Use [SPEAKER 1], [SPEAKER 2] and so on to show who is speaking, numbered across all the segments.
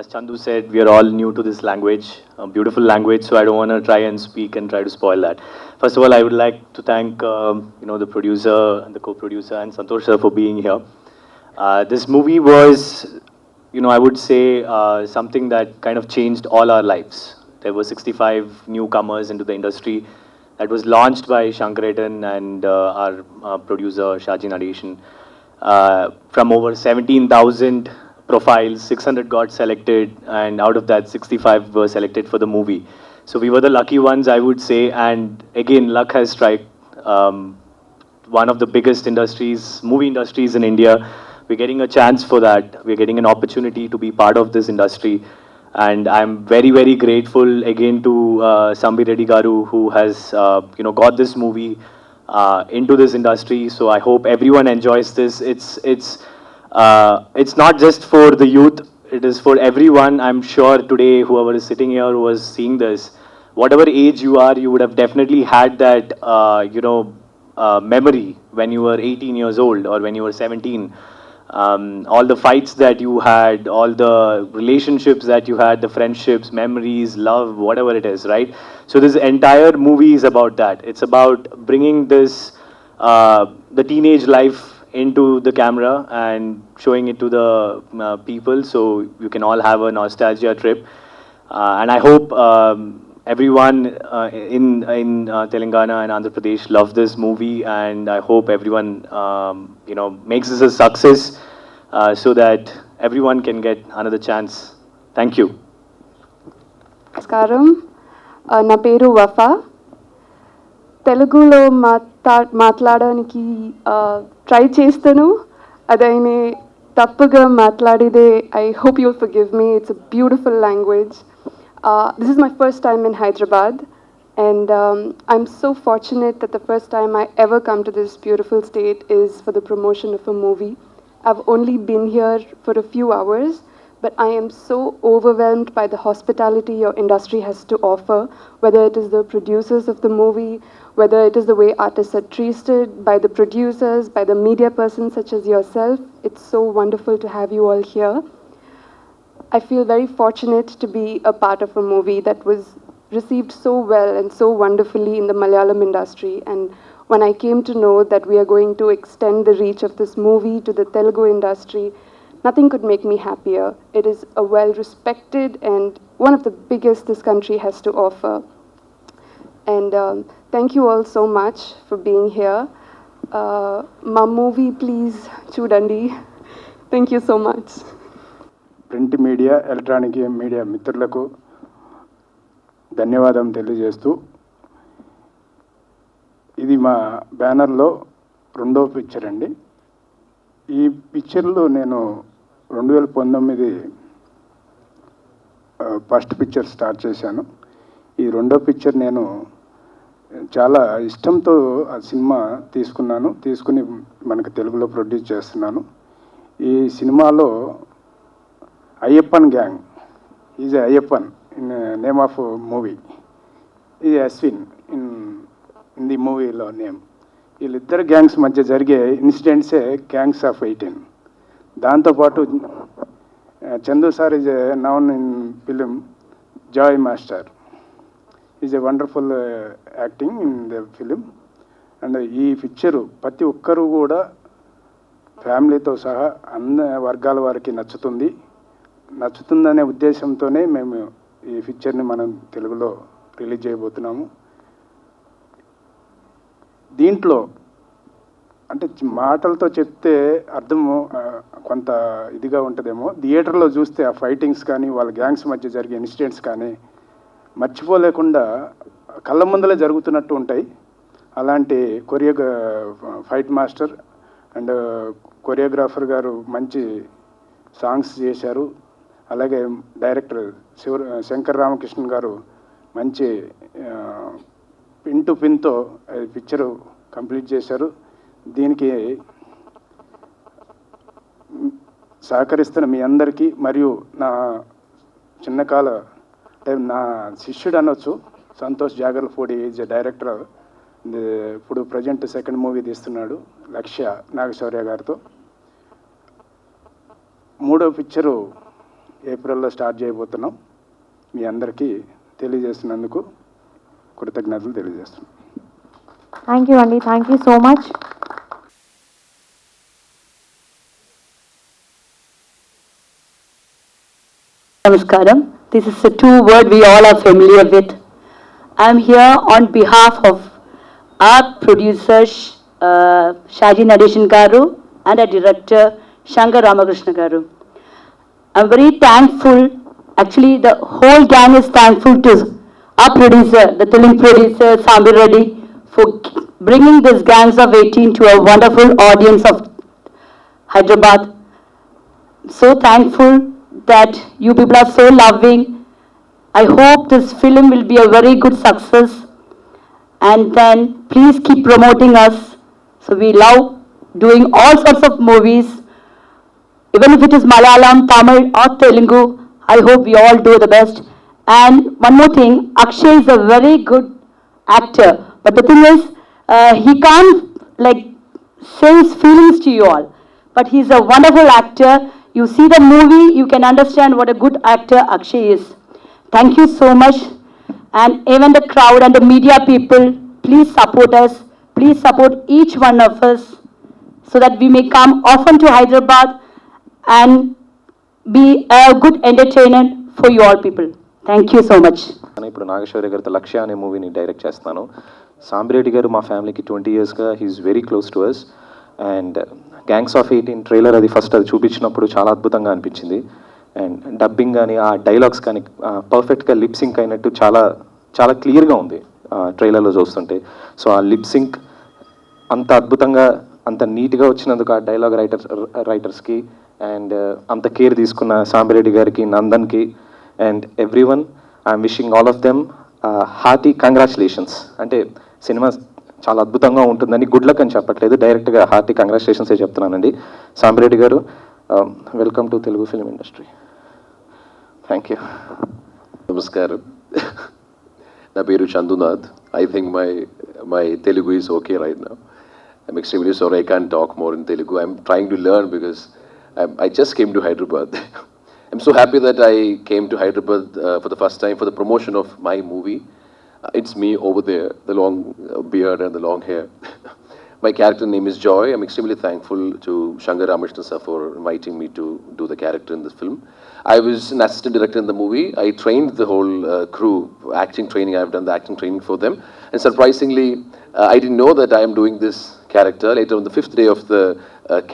[SPEAKER 1] as Chandu said, we are all new to this language, a beautiful language. So I don't want to try and speak and try to spoil that. First of all, I would like to thank the producer and the co-producer and Santosh sir for being here. This movie was, I would say something that kind of changed all our lives. There were 65 newcomers into the industry. That was launched by Shankaretan and our producer Shaji Nadeshan. From over 17,000 profiles, 600 got selected, and out of that, 65 were selected for the movie. So we were the lucky ones, I would say. And again, luck has struck. One of the biggest industries, movie industries in India. We're getting a chance for that. We're getting an opportunity to be part of this industry. And I'm very, very grateful again to Sambi Reddy Garu, who has, got this movie into this industry. So I hope everyone enjoys this. It's not just for the youth. It is for everyone. I'm sure today, whoever is sitting here who was seeing this, whatever age you are, you would have definitely had that, memory when you were 18 years old or when you were 17. All the fights that you had, all the relationships that you had, the friendships, memories, love, whatever it is, right? So this entire movie is about that. It's about bringing this, the teenage life into the camera and showing it to the people, so you can all have a nostalgia trip. And I hope everyone in Telangana and Andhra Pradesh love this movie, and I hope everyone makes this a success so that everyone can get another chance. Thank you.
[SPEAKER 2] నమస్కారం నా పేరు వఫా తెలుగులో మాట్లాడడానికి try చేస్తాను అదైనా తప్పుగా మాట్లాడితే I hope you'll forgive me it's a beautiful language this is my first time in Hyderabad and I'm so fortunate that the first time I ever come to this beautiful state is for the promotion of a movie. I've only been here for a few hours, but I am so overwhelmed by the hospitality your industry has to offer, whether it is the producers of the movie, whether it is the way artists are treated by the producers, by the media persons such as yourself. It's so wonderful to have you all here. I feel very fortunate to be a part of a movie that was received so well and so wonderfully in the Malayalam industry. And when I came to know that we are going to extend the reach of this movie to the Telugu industry, nothing could make me happier. It is a well-respected and one of the biggest this country has to offer. And thank you all so much for being here. My movie, please, chudandi. Thank you so much.
[SPEAKER 3] Print media electronic media మిత్రులకు ధన్యవాదం తెలియజేస్తూ, ఇది మా బ్యానర్లో రెండో picture అండి. ఈ పిక్చర్లో నేను 2019 ఫస్ట్ పిక్చర్ స్టార్ట్ చేశాను. ఈ రెండో పిక్చర్ నేను చాలా ఇష్టంతో ఆ సినిమా తీసుకుని మనకు తెలుగులో ప్రొడ్యూస్ చేస్తున్నాను. ఈ సినిమాలో Ayyappan gang is Ayyappan in name of movie, is Ashwin in the మూవీలో నేమ్. వీళ్ళిద్దరు గ్యాంగ్స్ మధ్య జరిగే ఇన్సిడెంట్సే గ్యాంగ్స్ ఆఫ్ 18. దాంతోపాటు Chandu sir is noun in film Joy master, is a wonderful acting in the film. And ఈ పిక్చరు ప్రతి ఒక్కరూ కూడా ఫ్యామిలీతో సహా అన్ని వర్గాల వారికి నచ్చుతుందనే ఉద్దేశంతోనే మేము ఈ పిక్చర్ని మనం తెలుగులో రిలీజ్ చేయబోతున్నాము. దీంట్లో అంటే మాటలతో చెప్తే అర్థము కొంత ఇదిగా ఉంటుందేమో, థియేటర్లో చూస్తే ఆ ఫైటింగ్స్ కానీ వాళ్ళ గ్యాంగ్స్ మధ్య జరిగే ఇన్సిడెంట్స్ కానీ మర్చిపోలేకుండా కళ్ళ ముందలే జరుగుతున్నట్టు ఉంటాయి. అలాంటి ఫైట్ మాస్టర్ అండ్ కొరియోగ్రాఫర్ గారు మంచి సాంగ్స్ చేశారు. అలాగే డైరెక్టర్ శంకర్ రామకృష్ణ గారు మంచి పిన్ టు పిన్తో పిక్చరు కంప్లీట్ చేశారు. దీనికి సహకరిస్తున్న మీ అందరికీ, మరియు నా చిన్నకాల నా శిష్యుడు అనొచ్చు సంతోష్ జాగర్లపూడి ఈజ్ డైరెక్టర్. ఇప్పుడు ప్రజెంట్ సెకండ్ మూవీ తీస్తున్నాడు లక్ష్య నాగశౌర్య గారితో. మూడో పిక్చరు ఏప్రిల్లో స్టార్ట్ చేయబోతున్నాం. మీ అందరికీ తెలియజేస్తున్నందుకు కృతజ్ఞతలు తెలియజేస్తున్నాం.
[SPEAKER 4] థ్యాంక్ యూ అండి, thank you so much.
[SPEAKER 5] Namaskaram. This is a two-word we all are familiar with. I am here on behalf of our producer Shaji Nadeshan Garu and our director Shankar Ramakrishna Garu. I'm very thankful. Actually, the whole gang is thankful to our producer, the Telugu producer Sambir Reddy, for bringing this Gangs of 18 to a wonderful audience of Hyderabad. So thankful that you people are so loving. I hope this film will be a very good success, and then please keep promoting us. So we love doing all sorts of movies, even if it is Malayalam, Tamil or Telugu. I hope we all do the best. And one more thing, Akshay is a very good actor, but the thing is, he can't like say his feelings to you all. But he's a wonderful actor. You see the movie, you can understand what a good actor Akshay is. Thank you so much. And even the crowd and the media people, please support us. Please support each one of us so that we may come often to Hyderabad and be a good entertainment for you all people. Thank you so much.
[SPEAKER 6] ఇప్పుడు నాగేశ్వరి గారితో లక్ష్య అనే మూవీని direct చేస్తాను. సాంబిరెడ్డి గారు మా ఫ్యామిలీకి 20 yearsగా he's very close to us. And gangs of 18 trailer అది ఫస్ట్ అది చూపించినప్పుడు చాలా అద్భుతంగా అనిపించింది. అండ్ డబ్బింగ్ కానీ ఆ డైలాగ్స్ కానీ పర్ఫెక్ట్గా లిప్ సింక్ అయినట్టు చాలా చాలా క్లియర్గా ఉంది ట్రైలర్లో చూస్తుంటే. సో ఆ లిప్ సింక్ అంత అద్భుతంగా అంత నీట్గా వచ్చినందుకు ఆ డైలాగ్ రైటర్స్కి అండ్ అంత కేర్ తీసుకున్న సాంబిరెడ్డి గారికి, నందన్కి and everyone I'm wishing all of them hearty congratulations. అంటే సినిమా చాలా అద్భుతంగా ఉంటుందని గుడ్ లక్ అని చెప్పట్లేదు, డైరెక్ట్గా హార్టీ కంగ్రాచులేషన్సే చెప్తున్నానండి. Sambireddy garu, welcome to Telugu film industry. Thank you.
[SPEAKER 7] నమస్కారం. నా పేరు Chandunath. I think my Telugu is okay right now. I'm extremely sorry I can't talk more in Telugu. I'm trying to learn because I just came to Hyderabad. I'm so happy that I came to Hyderabad for the first time for the promotion of my movie. It's me over there, the long beard and the long hair. My character name is Joy. I'm extremely thankful to Shankar Ramakrishna sir for inviting me to do the character in this film. I was an assistant director in the movie. I trained the whole crew, acting training. I've done the acting training for them. And surprisingly, I didn't know that I am doing this character. Later on the 5th day of the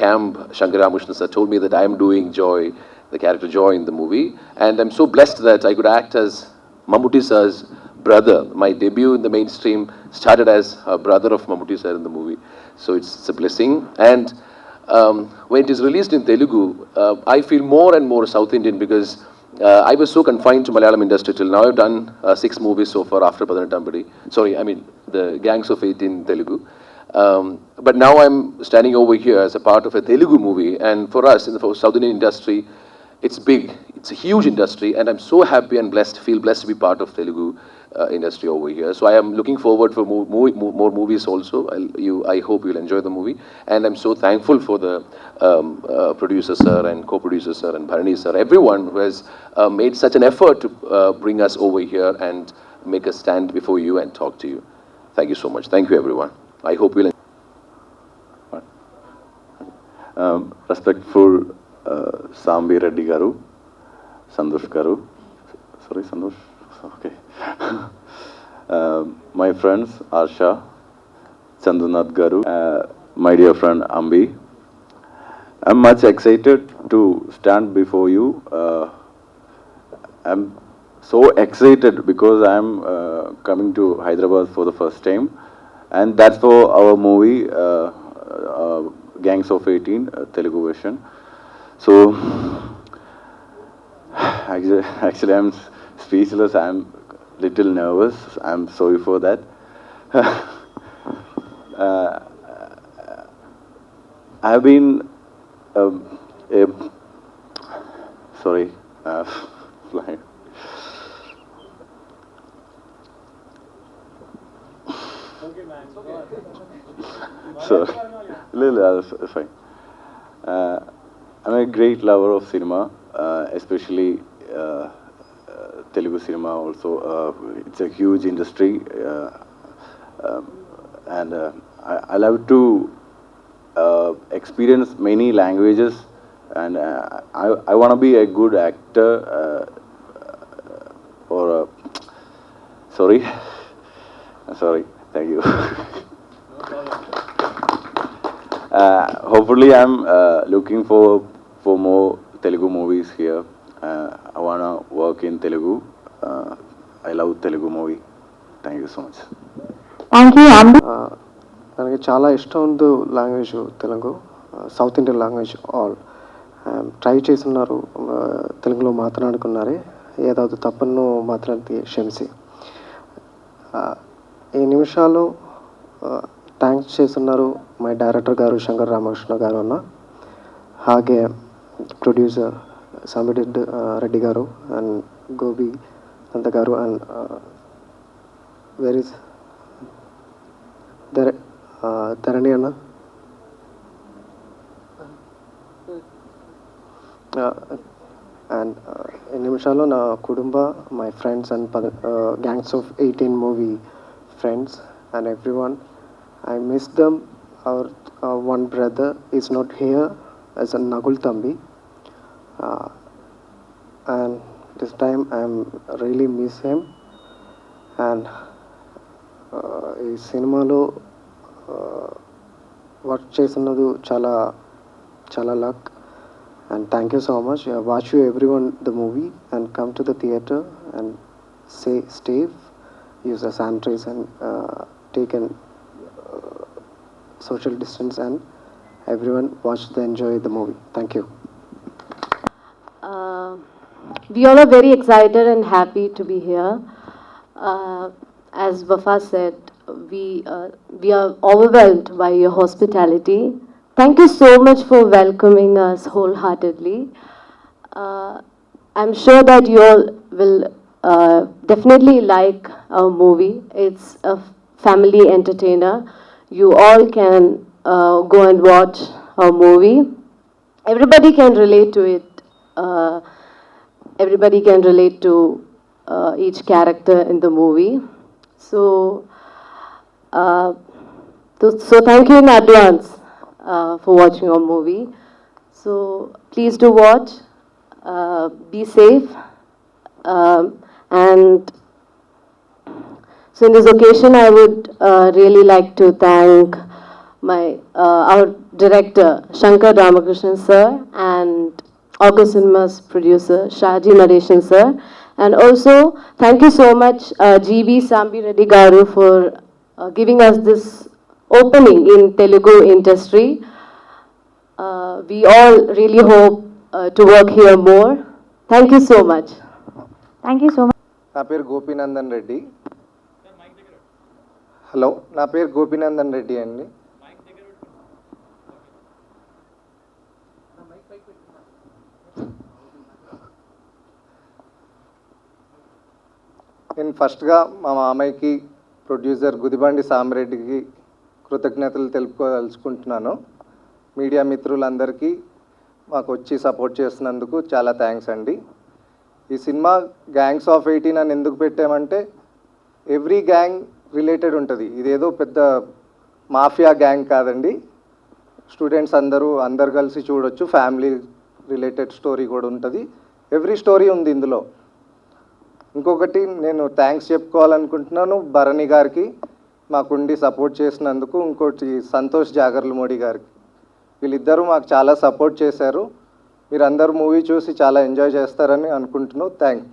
[SPEAKER 7] camp, Shankar Ramakrishna sir told me that I am doing Joy, the character Joy in the movie. And I'm so blessed that I could act as Mammootty sir's brother. My debut in the mainstream started as a brother of Mammootty sir in the movie. So it's a blessing. And when it is released in Telugu, I feel more and more South Indian because I was so confined to Malayalam industry till now. I've done 6 movies so far after Padanatambadi. Sorry, I mean the Gangs of 18 Telugu. But now I'm standing over here as a part of a Telugu movie, and for us in the South Indian industry, it's big. It's a huge industry, and I'm so happy and blessed, feel blessed to be part of Telugu industry over here. So I am looking forward for more movies also. I hope you'll enjoy the movie, and I'm so thankful for the producer sir and co-producer sir and Bharani sir, everyone who has made such an effort to bring us over here and make us stand before you and talk to you. Thank you so much. Thank you everyone. I hope you'll
[SPEAKER 8] respectful Sambi Reddy Garu, Santosh Garu, sorry Santosh, okay. My friends Arsha, Chandunath Garu, my dear friend Ambi. I'm much excited to stand before you. I'm so excited because I'm coming to Hyderabad for the first time, and that's for our movie Gangs of 18 Telugu version. So actually I'm speechless. I'm little nervous. I'm sorry for that. I've been sorry flying. So, fine. I'm a great lover of cinema. especially Telugu cinema also. It's a huge industry, and I love to experience many languages, and I want to be a good actor, or sorry, thank you. Hopefully I'm looking for more Telugu movies here. I want to work in Telugu. I love Telugu movie. Thank you so much.
[SPEAKER 4] Thank you Ambi.
[SPEAKER 9] ನನಗೆ చాలా ఇష్టం ఉంది language Telugu, South Indian language all try చేస్తున్నారు, తెలుగులో మాట్లాడుకున్నారే, ఏదాவது తప్పನ್ನು మాట్లాడితే క్షమిಸಿ. ఈ నిమిషాలు thanks చేస్తున్నారు మై డైరెక్టర్ గారు శంకర్ రామకృష్ణ గారు అన్న, ಹಾಗೆ ప్రొడ్యూసర్ సాంబిరెడ్డి గారు అండ్ గోపి అంత గారు అండ్ వేర్ ఇస్ ధరణి అన్న, అండ్ ఈ నిమిషాల్లో నా కుటుంబ, my friends and gangs of 18 movie friends and every one, I miss them. Our one brother is not here as a Nagul Tambi, and this time I'm really miss him. And ఈ సినిమాలో work చేస్తున్నది చాలా చాలా luck, and thank you so much. Watch you everyone the movie and come to the theater and stay, use a sanitizer and take an social distance, and everyone enjoy the movie. Thank you.
[SPEAKER 10] We all are very excited and happy to be here. As Wafa said, we are overwhelmed by your hospitality. Thank you so much for welcoming us wholeheartedly. I'm sure that you all will definitely like our movie. It's a family entertainer. You all can go and watch our movie. Everybody can relate to it. Everybody can relate to each character in the movie. So thank you in advance for watching our movie. So please do watch. Be safe. And so in this occasion, I would really like to thank our director, Shankar Ramakrishnan sir, and August Cinemas producer, Shaji Nadeshan sir. And also, thank you so much, GB Sambireddy Garu, for giving us this opening in Telugu industry. We all really hope to work here more. Thank you so much.
[SPEAKER 4] Thank you so much.
[SPEAKER 9] నా పేరు గోపీనందన్ Reddy. Hello, నా పేరు గోపీనందన్ రెడ్డి అండి. నేను ఫస్ట్గా మా మామయ్యకి, producer Gudibandi సామిరెడ్డికి కృతజ్ఞతలు తెలుపుకోదలుచుకుంటున్నాను. మీడియా మిత్రులందరికీ మాకు వచ్చి సపోర్ట్ చేస్తున్నందుకు చాలా థ్యాంక్స్ అండి. ఈ సినిమా గ్యాంగ్స్ ఆఫ్ 18 అని ఎందుకు పెట్టామంటే ఎవ్రీ గ్యాంగ్ రిలేటెడ్ ఉంటుంది. ఇదేదో పెద్ద మాఫియా గ్యాంగ్ కాదండి. స్టూడెంట్స్ అందరు కలిసి చూడొచ్చు. ఫ్యామిలీ రిలేటెడ్ స్టోరీ కూడా ఉంటుంది. ఎవ్రీ స్టోరీ ఉంది ఇందులో. ఇంకొకటి నేను థ్యాంక్స్ చెప్పుకోవాలనుకుంటున్నాను భరణి గారికి, మాకుండి సపోర్ట్ చేసినందుకు. ఇంకోటి సంతోష్ జాగర్లమూడి గారికి. వీళ్ళిద్దరూ మాకు చాలా సపోర్ట్ చేశారు. మీరందరూ మూవీ చూసి చాలా ఎంజాయ్ చేస్తారని అనుకుంటున్నాను. థ్యాంక్స్.